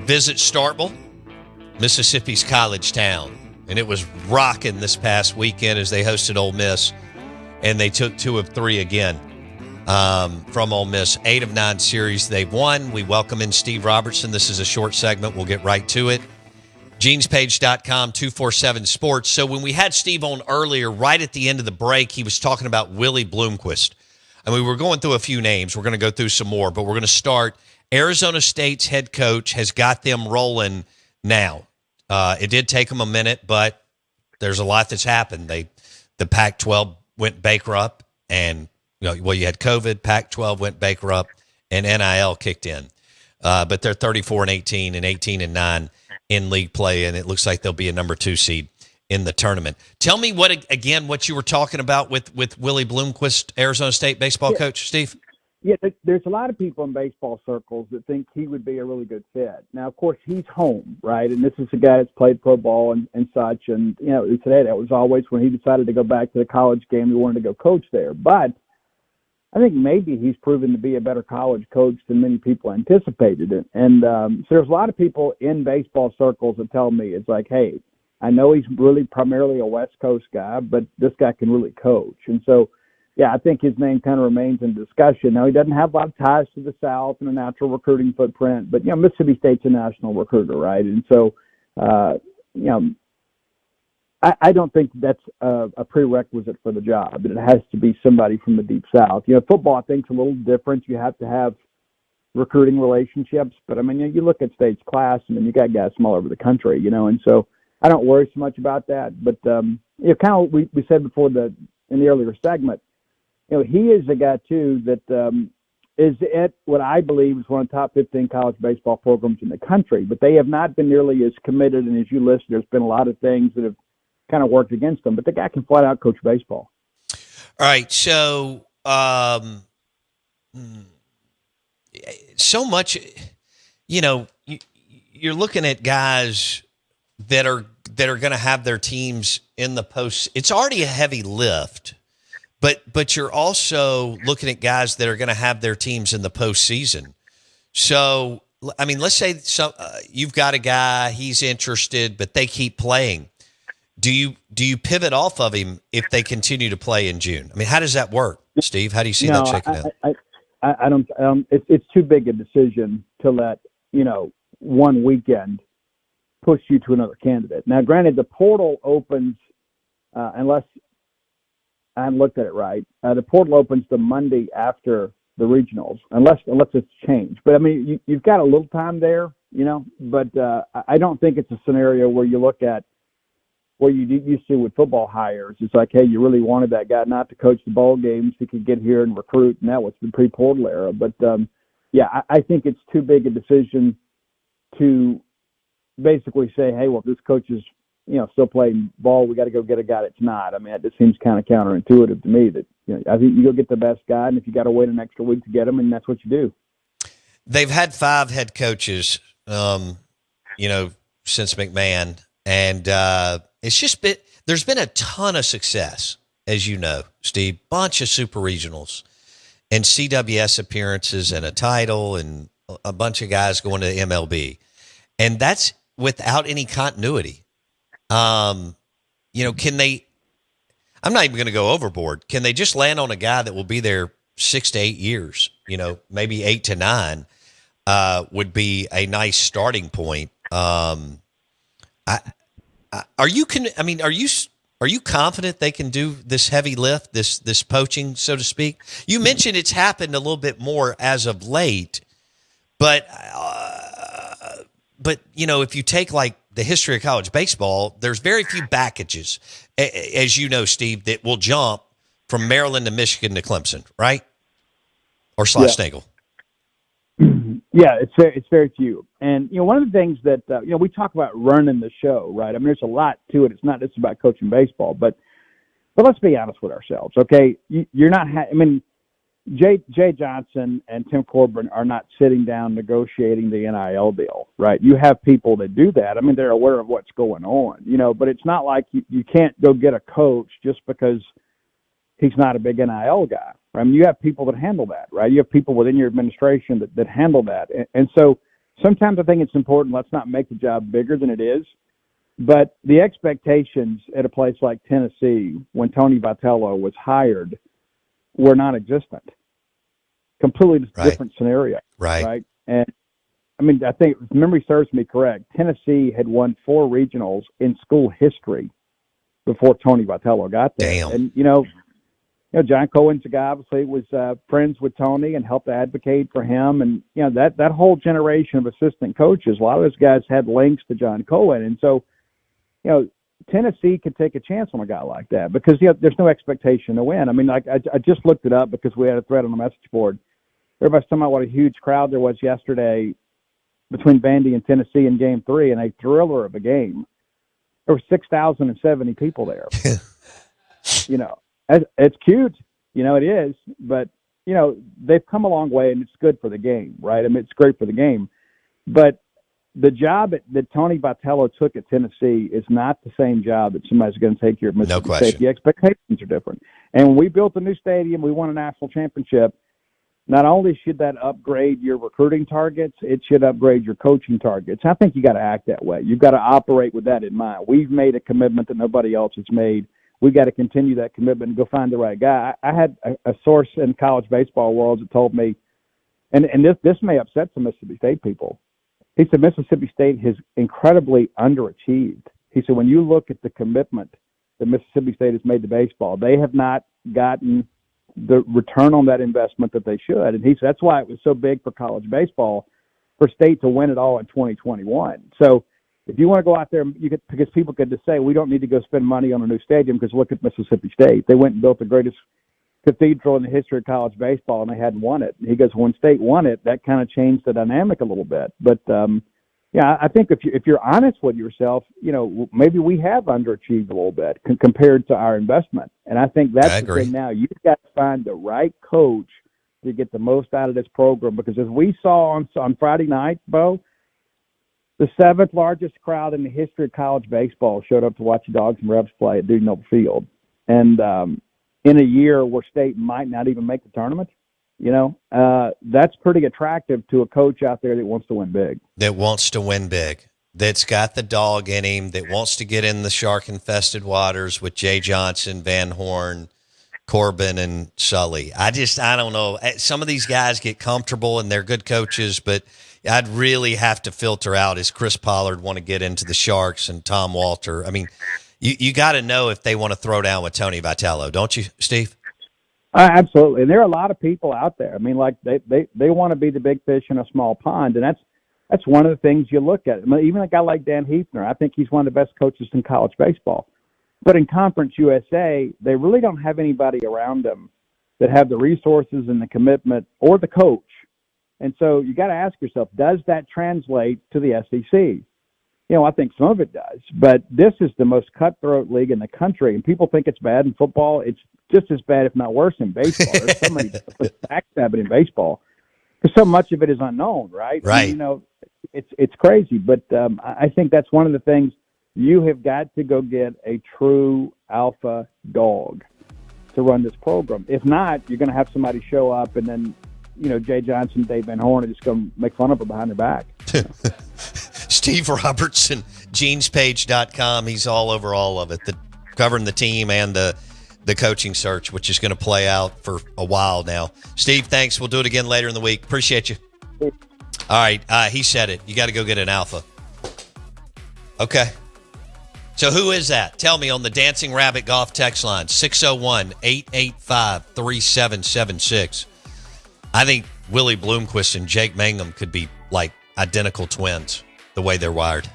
visit Starkville, Mississippi's college town. And it was rocking this past weekend as they hosted Ole Miss. And they took 2 of 3 again from Ole Miss. 8 of 9 series they've won. We welcome in Steve Robertson. This is a short segment. We'll get right to it. GenesPage.com, 247 Sports. So when we had Steve on earlier, right at the end of the break, he was talking about Willie Bloomquist. And we were going through a few names. We're going to go through some more, but we're going to start. Arizona State's head coach has got them rolling now. It did take them a minute, but there's a lot that's happened. The Pac-12 went bankrupt, and you had COVID. Pac-12 went bankrupt, and NIL kicked in. But they're 34-18 and 18-9 in league play, and it looks like they'll be a number 2 seed in the tournament. Tell me what you were talking about with Willie Bloomquist, Arizona State baseball coach, Steve. Yeah, there's a lot of people in baseball circles that think he would be a really good fit. Now, of course, he's home, right? And this is a guy that's played pro ball and such. And, today that was always when he decided to go back to the college game, he wanted to go coach there. But I think maybe he's proven to be a better college coach than many people anticipated. And so there's a lot of people in baseball circles that tell me, it's like, hey, I know he's really primarily a West Coast guy, but this guy can really coach. And so, yeah, I think his name kind of remains in discussion. Now, he doesn't have a lot of ties to the South and a natural recruiting footprint, but, Mississippi State's a national recruiter, right? And so, I don't think that's a prerequisite for the job, that it has to be somebody from the Deep South. Football, I think, is a little different. You have to have recruiting relationships, but, you look at State's class, you got guys from all over the country, and so I don't worry so much about that. But, kind of we said before in the earlier segment, he is a guy, too, that is at what I believe is one of the top 15 college baseball programs in the country. But they have not been nearly as committed. And as you list, there's been a lot of things that have kind of worked against them. But the guy can flat out coach baseball. All right. So, so much, you're looking at guys that are going to have their teams in the post. It's already a heavy lift. But you're also looking at guys that are going to have their teams in the postseason. So, let's say you've got a guy, he's interested, but they keep playing. Do you pivot off of him if they continue to play in June? How does that work, Steve? How do you see that shaking out? I don't. It's too big a decision to let one weekend push you to another candidate. Now, granted, the portal opens unless I haven't looked at it right. The portal opens the Monday after the regionals, unless it's changed. But you've got a little time there, But I don't think it's a scenario where you look at where you used to with football hires. It's like, hey, you really wanted that guy not to coach the ball games. He could get here and recruit, and that was the pre-portal era. But I think it's too big a decision to basically say, hey, well, if this coach is still playing ball, we got to go get a guy that's not. It just seems kind of counterintuitive to me that, I think you go get the best guy, and if you got to wait an extra week to get him, and that's what you do. They've had 5 head coaches, since McMahon, and it's just there's been a ton of success, as you know, Steve, bunch of super regionals and CWS appearances and a title and a bunch of guys going to MLB. And that's without any continuity. Can they, I'm not even going to go overboard. Can they just land on a guy that will be there 6 to 8 years, maybe 8 to 9, would be a nice starting point. Are you confident they can do this heavy lift, this poaching, so to speak? You mentioned it's happened a little bit more as of late, but if you take like the history of college baseball, there's very few packages, as you know, Steve, that will jump from Maryland to Michigan to Clemson, right? Or Nagel. Yeah, it's very few. And, one of the things that, we talk about running the show, right? There's a lot to it. It's not just about coaching baseball, but let's be honest with ourselves, okay? You're not, Jay Johnson and Tim Corbin are not sitting down negotiating the NIL deal, right? You have people that do that. They're aware of what's going on, but it's not like you can't go get a coach just because he's not a big NIL guy. Right? You have people that handle that, right? You have people within your administration that handle that. And so sometimes I think it's important. Let's not make the job bigger than it is. But the expectations at a place like Tennessee, when Tony Vitello was hired, were non-existent. Completely different scenario. Right. And I mean, I think, if memory serves me correct, Tennessee had won 4 regionals in school history before Tony Vitello got there. Damn. And, John Cohen's a guy, obviously, was friends with Tony and helped advocate for him. And, that whole generation of assistant coaches, a lot of those guys had links to John Cohen. And so, Tennessee could take a chance on a guy like that because, there's no expectation to win. I mean, I just looked it up because we had a thread on the message board. Everybody's talking about what a huge crowd there was yesterday between Vandy and Tennessee in Game 3, and a thriller of a game. There were 6,070 people there. It's cute. It is. But, they've come a long way, and it's good for the game, right? I mean, it's great for the game. But the job that Tony Vitello took at Tennessee is not the same job that somebody's going to take here at Mississippi State. The expectations are different. And when we built a new stadium, we won a national championship. Not only should that upgrade your recruiting targets, it should upgrade your coaching targets. I think you got to act that way. You've got to operate with that in mind. We've made a commitment that nobody else has made. We got to continue that commitment and go find the right guy. I had a source in college baseball world that told me, and this may upset some Mississippi State people. He said Mississippi State has incredibly underachieved. He said when you look at the commitment that Mississippi State has made to baseball, they have not gotten the return on that investment that they should. And he said that's why it was so big for college baseball for State to win it all in 2021. So if you want to go out there, because people could just say, we don't need to go spend money on a new stadium because look at Mississippi State. They went and built the greatest cathedral in the history of college baseball, and they hadn't won it. He goes, when State won it, that kind of changed the dynamic a little bit. But, I think if you're honest with yourself, maybe we have underachieved a little bit compared to our investment. And I think that's the thing now. You've got to find the right coach to get the most out of this program. Because as we saw on Friday night, Bo, the 7th largest crowd in the history of college baseball showed up to watch the Dogs and Rebs play at Dude Noble Field. And in a year where State might not even make the tournament, that's pretty attractive to a coach out there that wants to win big. That's got the dog in him, that wants to get in the shark-infested waters with Jay Johnson, Van Horn, Corbin, and Sully. I don't know. Some of these guys get comfortable and they're good coaches, but I'd really have to filter out, is Chris Pollard want to get into the Sharks and Tom Walter? I mean, you got to know if they want to throw down with Tony Vitello, don't you, Steve? Absolutely. And there are a lot of people out there. I mean, like they want to be the big fish in a small pond. And that's one of the things you look at. I mean, even a guy like Dan Hefner, I think he's one of the best coaches in college baseball. But in Conference USA, they really don't have anybody around them that have the resources and the commitment or the coach. And so you got to ask yourself, does that translate to the SEC? I think some of it does. But this is the most cutthroat league in the country. And people think it's bad in football. It's just as bad, if not worse, in baseball. There's so many backstabbing in baseball because so much of it is unknown, right? Right. And, it's crazy. But I think that's one of the things. You have got to go get a true alpha dog to run this program. If not, you're going to have somebody show up and then, Jay Johnson, Dave Van Horn are just going to make fun of her behind their back. Steve Robertson, genespage.com. He's all over all of it, covering the team and the coaching search, which is going to play out for a while now. Steve, thanks. We'll do it again later in the week. Appreciate you. All right. He said it. You got to go get an alpha. Okay. So who is that? Tell me on the Dancing Rabbit Golf text line, 601-885-3776. I think Willie Bloomquist and Jake Mangum could be like identical twins the way they're wired.